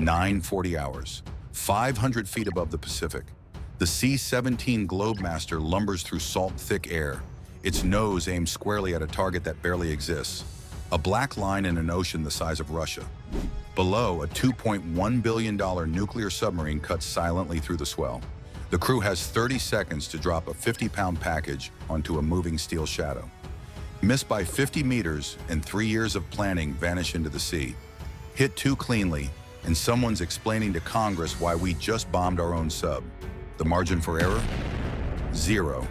9:40 hours, 500 feet above the Pacific. The C-17 Globemaster lumbers through salt-thick air, its nose aimed squarely at a target that barely exists, a black line in an ocean the size of Russia. Below, a $2.1 billion nuclear submarine cuts silently through the swell. The crew has 30 seconds to drop a 50-pound package onto a moving steel shadow. Missed by 50 meters and 3 years of planning vanish into the sea. Hit too cleanly, and someone's explaining to Congress why we just bombed our own sub. The margin for error? Zero.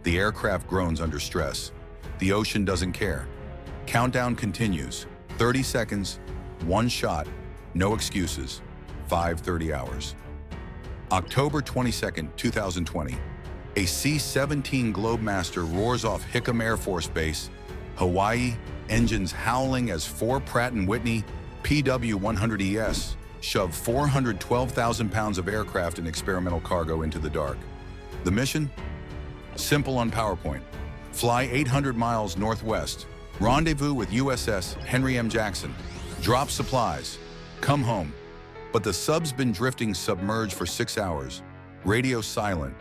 The aircraft groans under stress. The ocean doesn't care. Countdown continues. 30 seconds, one shot, no excuses. 5:30 hours. October 22nd, 2020. A C-17 Globemaster roars off Hickam Air Force Base, Hawaii, engines howling as 4 Pratt & Whitney PW-100ES shove 412,000 pounds of aircraft and experimental cargo into the dark. The mission? Simple on PowerPoint. Fly 800 miles northwest, rendezvous with USS Henry M. Jackson, drop supplies, come home. But the sub's been drifting submerged for 6 hours, radio silent,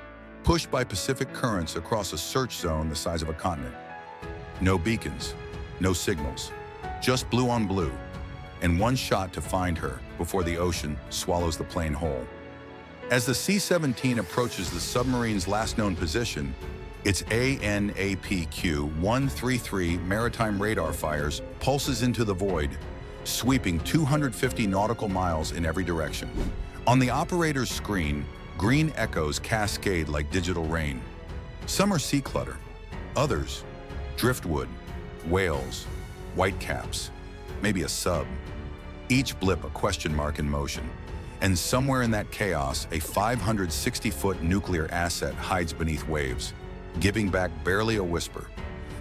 pushed by Pacific currents across a search zone the size of a continent. No beacons, no signals, just blue on blue, and one shot to find her before the ocean swallows the plane whole. As the C-17 approaches the submarine's last known position, its ANAPQ-133 maritime radar fires pulses into the void, sweeping 250 nautical miles in every direction. On the operator's screen, green echoes cascade like digital rain. Some are sea clutter, others driftwood, whales, whitecaps, maybe a sub. Each blip a question mark in motion. And somewhere in that chaos, a 560-foot nuclear asset hides beneath waves, giving back barely a whisper.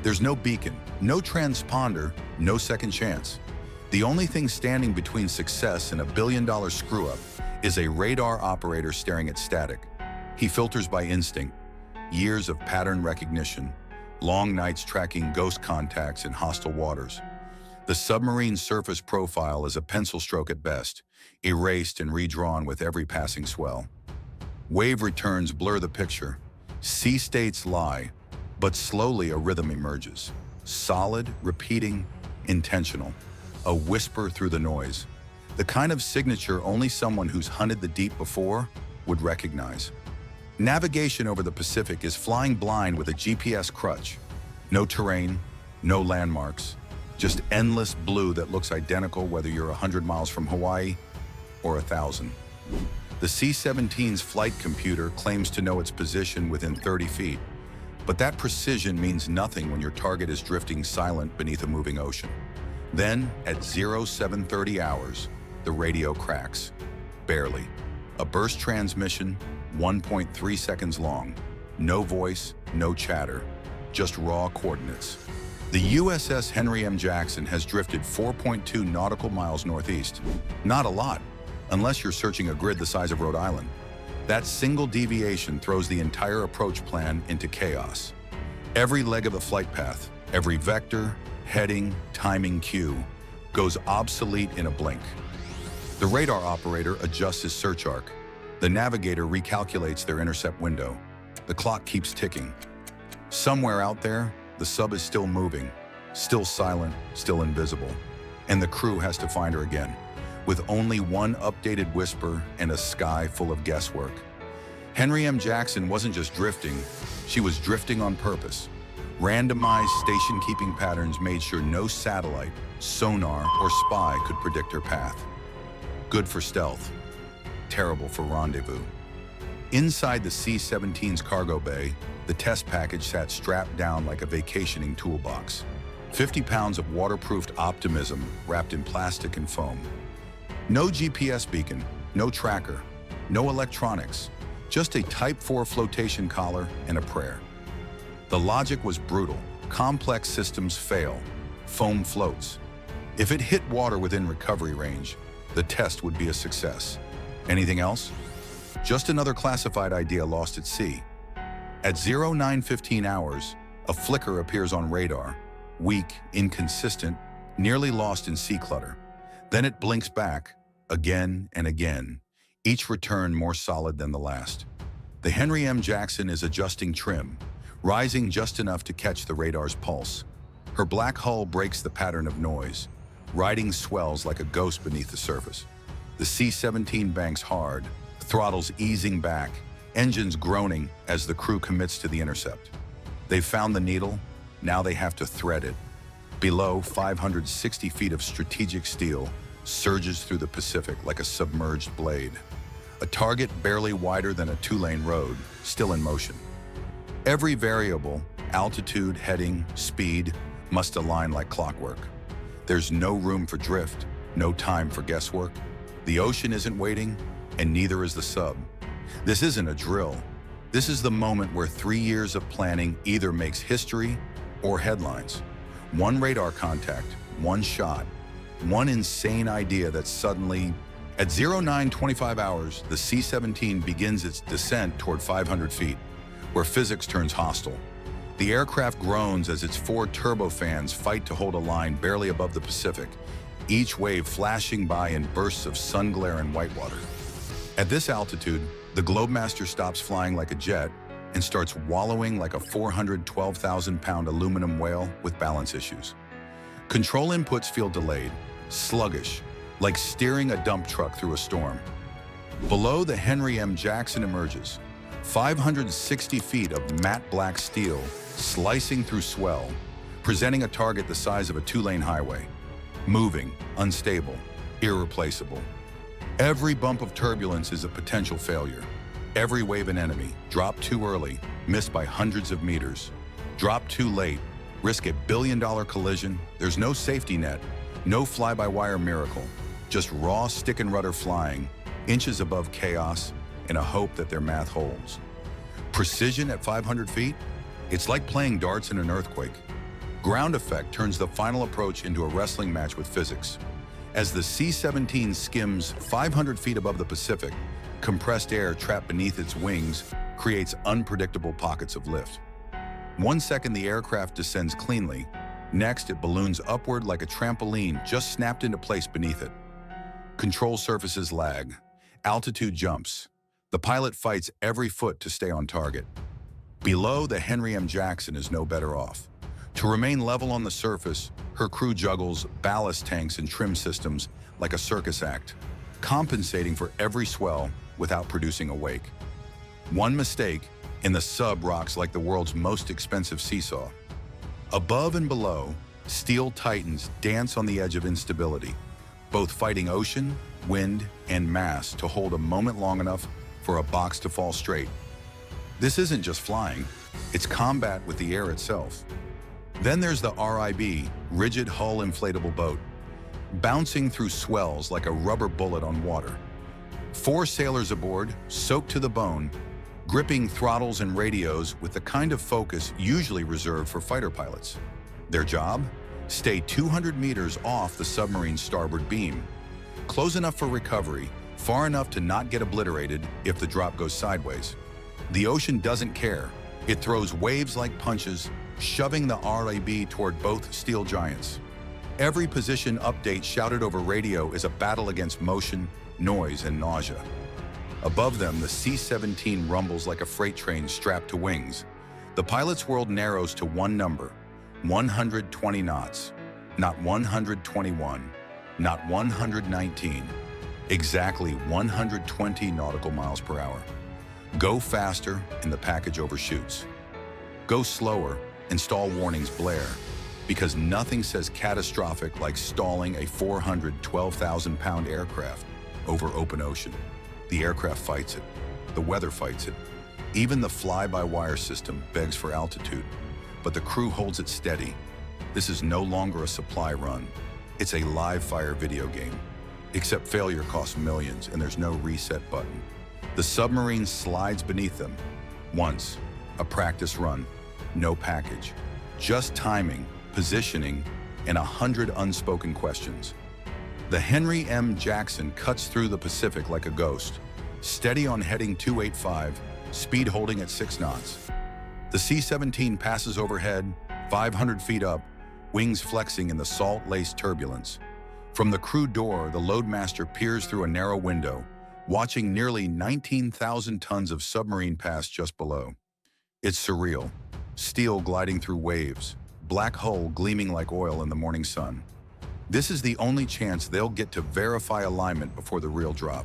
There's no beacon, no transponder, no second chance. The only thing standing between success and a billion-dollar screw-up is a radar operator staring at static. He filters by instinct, years of pattern recognition, long nights tracking ghost contacts in hostile waters. The submarine's surface profile is a pencil stroke at best, erased and redrawn with every passing swell. Wave returns blur the picture. Sea states lie, but slowly a rhythm emerges. Solid, repeating, intentional. A whisper through the noise. The kind of signature only someone who's hunted the deep before would recognize. Navigation over the Pacific is flying blind with a GPS crutch. No terrain, no landmarks. Just endless blue that looks identical whether you're 100 miles from Hawaii or 1,000. The C-17's flight computer claims to know its position within 30 feet, but that precision means nothing when your target is drifting silent beneath a moving ocean. Then, at 0730 hours, the radio cracks. Barely. A burst transmission, 1.3 seconds long. No voice, no chatter, just raw coordinates. The USS Henry M. Jackson has drifted 4.2 nautical miles northeast. Not a lot, unless you're searching a grid the size of Rhode Island. That single deviation throws the entire approach plan into chaos. Every leg of the flight path, every vector, heading, timing cue, goes obsolete in a blink. The radar operator adjusts his search arc. The navigator recalculates their intercept window. The clock keeps ticking. Somewhere out there, the sub is still moving, still silent, still invisible. And the crew has to find her again, with only one updated whisper and a sky full of guesswork. Henry M. Jackson wasn't just drifting, she was drifting on purpose. Randomized station-keeping patterns made sure no satellite, sonar, or spy could predict her path. Good for stealth, terrible for rendezvous. Inside the C-17's cargo bay, the test package sat strapped down like a vacationing toolbox. 50 pounds of waterproofed optimism wrapped in plastic and foam. No GPS beacon, no tracker, no electronics, just a Type 4 flotation collar and a prayer. The logic was brutal. Complex systems fail. Foam floats. If it hit water within recovery range, the test would be a success. Anything else? Just another classified idea lost at sea. At 0915 hours, a flicker appears on radar, weak, inconsistent, nearly lost in sea clutter. Then it blinks back, again and again, each return more solid than the last. The Henry M. Jackson is adjusting trim, rising just enough to catch the radar's pulse. Her black hull breaks the pattern of noise, riding swells like a ghost beneath the surface. The C-17 banks hard, throttles easing back, engines groaning as the crew commits to the intercept. They've found the needle, now they have to thread it. Below, 560 feet of strategic steel surges through the Pacific like a submerged blade. A target barely wider than a two-lane road, still in motion. Every variable, altitude, heading, speed, must align like clockwork. There's no room for drift, no time for guesswork. The ocean isn't waiting, and neither is the sub. This isn't a drill. This is the moment where 3 years of planning either makes history or headlines. One radar contact, one shot, one insane idea that suddenly, at 0925 hours, the C-17 begins its descent toward 500 feet, where physics turns hostile. The aircraft groans as its 4 turbofans fight to hold a line barely above the Pacific, each wave flashing by in bursts of sun glare and whitewater. At this altitude, the Globemaster stops flying like a jet and starts wallowing like a 412,000-pound aluminum whale with balance issues. Control inputs feel delayed, sluggish, like steering a dump truck through a storm. Below, the Henry M. Jackson emerges, 560 feet of matte black steel slicing through swell, presenting a target the size of a 2-lane highway. Moving, unstable, irreplaceable. Every bump of turbulence is a potential failure. Every wave an enemy. Drop too early, missed by hundreds of meters. Drop too late, risk a billion-dollar collision. There's no safety net, no fly-by-wire miracle, just raw stick and rudder flying, inches above chaos, in a hope that their math holds. Precision at 500 feet? It's like playing darts in an earthquake. Ground effect turns the final approach into a wrestling match with physics. As the C-17 skims 500 feet above the Pacific, compressed air trapped beneath its wings creates unpredictable pockets of lift. 1 second the aircraft descends cleanly, next it balloons upward like a trampoline just snapped into place beneath it. Control surfaces lag, altitude jumps. The pilot fights every foot to stay on target. Below, the Henry M. Jackson is no better off. To remain level on the surface, her crew juggles ballast tanks and trim systems like a circus act, compensating for every swell without producing a wake. One mistake, and the sub rocks like the world's most expensive seesaw. Above and below, steel titans dance on the edge of instability, both fighting ocean, wind, and mass to hold a moment long enough for a box to fall straight. This isn't just flying, it's combat with the air itself. Then there's the RIB, rigid hull inflatable boat, bouncing through swells like a rubber bullet on water. 4 sailors aboard, soaked to the bone, gripping throttles and radios with the kind of focus usually reserved for fighter pilots. Their job? Stay 200 meters off the submarine's starboard beam, close enough for recovery, far enough to not get obliterated if the drop goes sideways. The ocean doesn't care. It throws waves like punches, shoving the RIB toward both steel giants. Every position update shouted over radio is a battle against motion, noise, and nausea. Above them, the C-17 rumbles like a freight train strapped to wings. The pilot's world narrows to one number, 120 knots. Not 121, not 119, exactly 120 nautical miles per hour. Go faster and the package overshoots. Go slower and stall warnings blare, because nothing says catastrophic like stalling a 412,000-pound aircraft over open ocean. The aircraft fights it. The weather fights it. Even the fly-by-wire system begs for altitude, but the crew holds it steady. This is no longer a supply run. It's a live-fire video game, except failure costs millions and there's no reset button. The submarine slides beneath them. Once, a practice run, no package, just timing, positioning, and 100 unspoken questions. The Henry M. Jackson cuts through the Pacific like a ghost, steady on heading 285, speed holding at 6 knots. The C-17 passes overhead, 500 feet up, wings flexing in the salt-laced turbulence. From the crew door, the Loadmaster peers through a narrow window, watching nearly 19,000 tons of submarine pass just below. It's surreal. Steel gliding through waves, black hull gleaming like oil in the morning sun. This is the only chance they'll get to verify alignment before the real drop.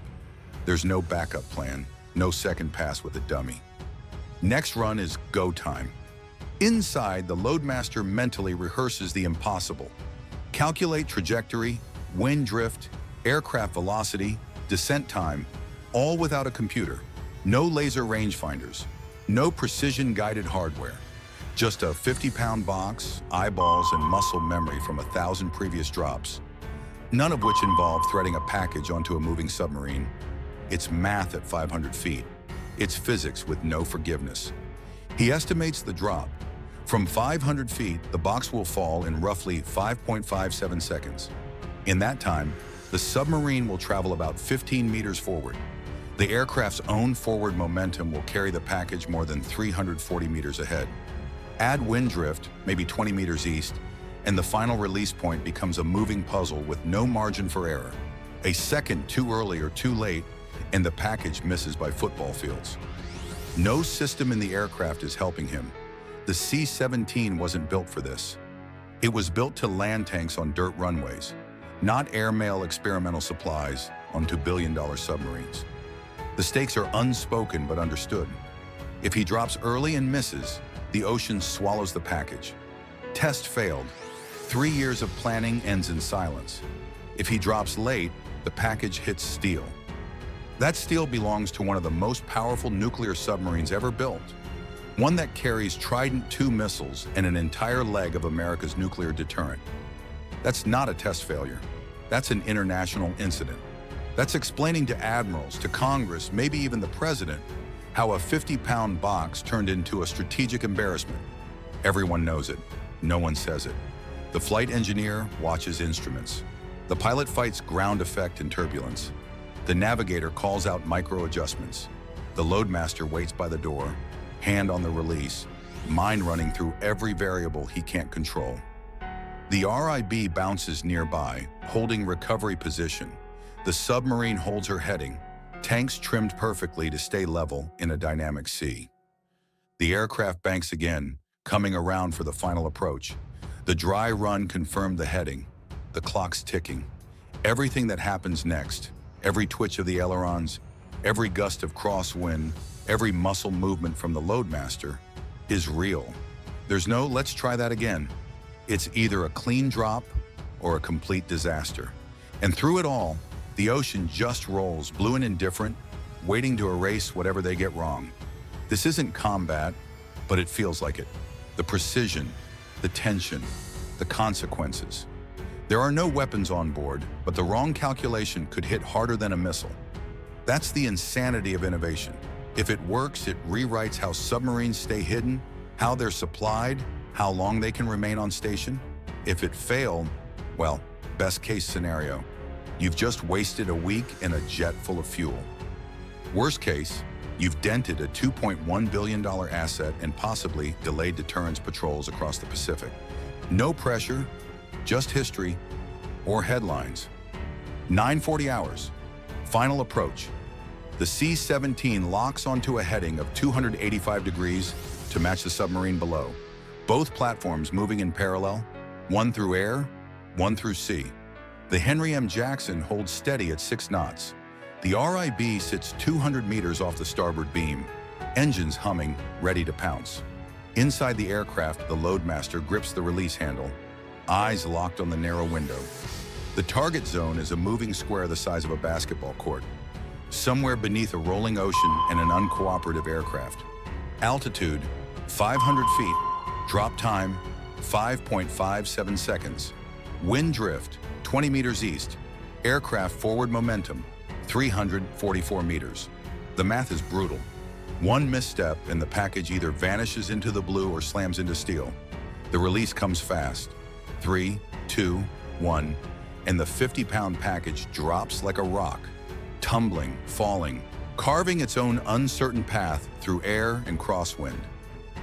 There's no backup plan, no second pass with a dummy. Next run is go time. Inside, the Loadmaster mentally rehearses the impossible. Calculate trajectory, wind drift, aircraft velocity, descent time, all without a computer. No laser rangefinders, no precision-guided hardware. Just a 50-pound box, eyeballs, and muscle memory from 1,000 previous drops, none of which involve threading a package onto a moving submarine. It's math at 500 feet. It's physics with no forgiveness. He estimates the drop. From 500 feet, the box will fall in roughly 5.57 seconds. In that time, the submarine will travel about 15 meters forward. The aircraft's own forward momentum will carry the package more than 340 meters ahead. Add wind drift, maybe 20 meters east, and the final release point becomes a moving puzzle with no margin for error. A second too early or too late, and the package misses by football fields. No system in the aircraft is helping him. The C-17 wasn't built for this. It was built to land tanks on dirt runways, not airmail experimental supplies onto billion-dollar submarines. The stakes are unspoken but understood. If he drops early and misses, the ocean swallows the package. Test failed. 3 years of planning ends in silence. If he drops late, the package hits steel. That steel belongs to one of the most powerful nuclear submarines ever built. One that carries Trident II missiles and an entire leg of America's nuclear deterrent. That's not a test failure. That's an international incident. That's explaining to admirals, to Congress, maybe even the president, how a 50-pound box turned into a strategic embarrassment. Everyone knows it. No one says it. The flight engineer watches instruments. The pilot fights ground effect and turbulence. The navigator calls out micro adjustments. The Loadmaster waits by the door, hand on the release, mind running through every variable he can't control. The RIB bounces nearby, holding recovery position. The submarine holds her heading, tanks trimmed perfectly to stay level in a dynamic sea. The aircraft banks again, coming around for the final approach. The dry run confirmed the heading. The clock's ticking. Everything that happens next, every twitch of the ailerons, every gust of crosswind, every muscle movement from the Loadmaster is real. There's no let's try that again. It's either a clean drop or a complete disaster. And through it all, the ocean just rolls, blue and indifferent, waiting to erase whatever they get wrong. This isn't combat, but it feels like it. The precision, the tension, the consequences. There are no weapons on board, but the wrong calculation could hit harder than a missile. That's the insanity of innovation. If it works, it rewrites how submarines stay hidden, how they're supplied, how long they can remain on station. If it failed, well, best case scenario, you've just wasted a week in a jet full of fuel. Worst case, you've dented a $2.1 billion asset and possibly delayed deterrence patrols across the Pacific. No pressure, just history or headlines. 9:40 hours, final approach. The C-17 locks onto a heading of 285 degrees to match the submarine below. Both platforms moving in parallel, one through air, one through sea. The Henry M Jackson holds steady at 6 knots. The RIB sits 200 meters off the starboard beam, engines humming, ready to pounce. Inside the aircraft, the Loadmaster grips the release handle, eyes locked on the narrow window. The target zone is a moving square the size of a basketball court, somewhere beneath a rolling ocean and an uncooperative aircraft. Altitude, 500 feet. Drop time, 5.57 seconds. Wind drift, 20 meters east. Aircraft forward momentum, 344 meters. The math is brutal. One misstep and the package either vanishes into the blue or slams into steel. The release comes fast. 3, 2, 1, and the 50-pound package drops like a rock, tumbling, falling, carving its own uncertain path through air and crosswind.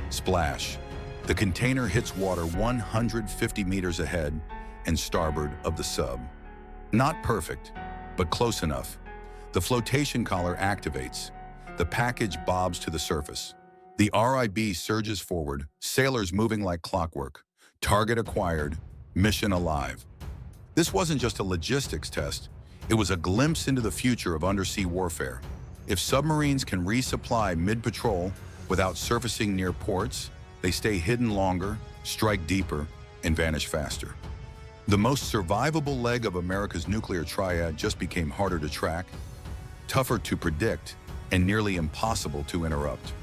Splash. The container hits water 150 meters ahead and starboard of the sub. Not perfect, but close enough. The flotation collar activates. The package bobs to the surface. The RIB surges forward, sailors moving like clockwork. Target acquired, mission alive. This wasn't just a logistics test. It was a glimpse into the future of undersea warfare. If submarines can resupply mid-patrol without surfacing near ports, they stay hidden longer, strike deeper, and vanish faster. The most survivable leg of America's nuclear triad just became harder to track, tougher to predict, and nearly impossible to interrupt.